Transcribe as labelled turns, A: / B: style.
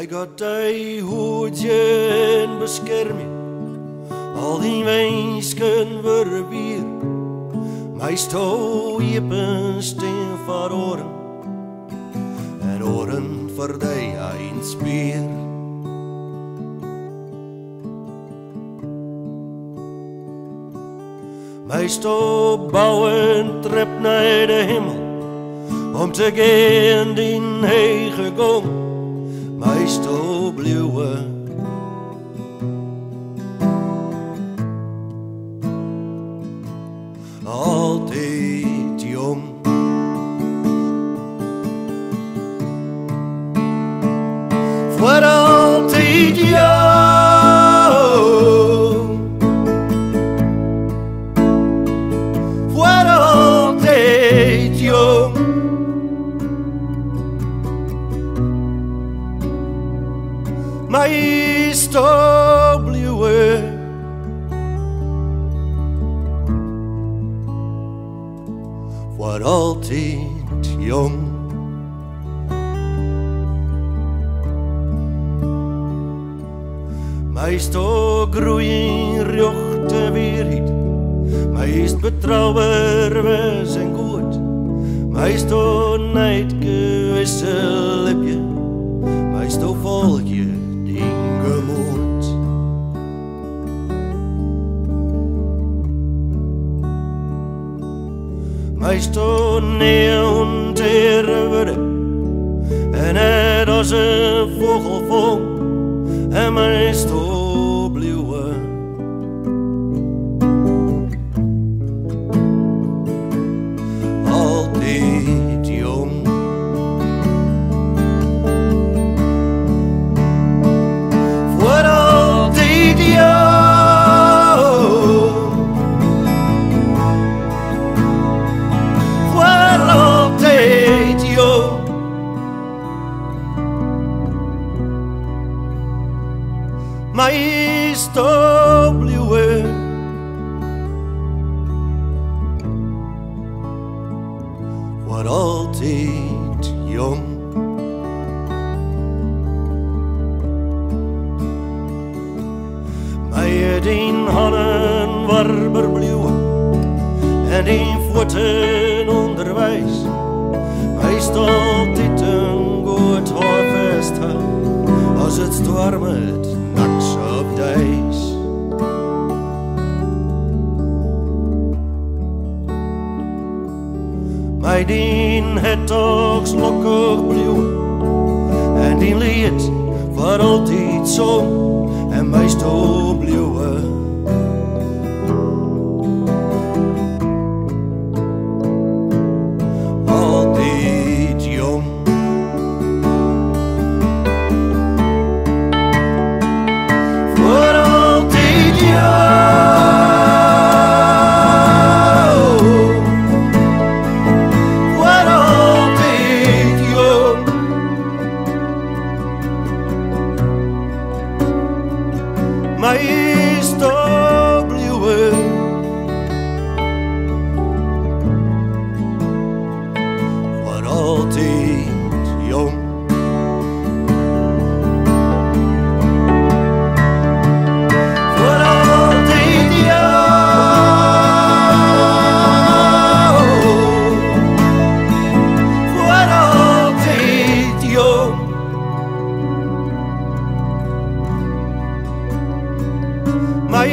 A: God die hoed je en beskerm je. Al die weesken worden weer. My stou jepens ten vir oren. En oren vir die eindspeer. My stou bouwen trap naar de hemel. Om te gaan die hege gong. My stou blauwe. Altijd jong. Voor altijd jong. Voor altijd jong. My stou blauwe. Voor altijd jong. My stou groeien rechte weerheid. My is betrouwbaar wees en goed. My stou niet gewisse lipje. My stou volg je gemoed. My stou neon terwurde. En het als een vogelvong. En my stou blauwe. Altijd jong. Voor altijd jong. Voor altijd jong. My stou blauwe. Voor altijd jong. My die handen warmer blauwe. En die voeten onderwijs. My stou altijd een goed harvest. Als het stormt. Op dijs. My dien het ogs lokkig blauw. En die lied voor altijd zong. En my stou blauwe. Altijd jong. My stou blauwe. Voor altijd jong. Voor altijd jong. Voor altijd jong. My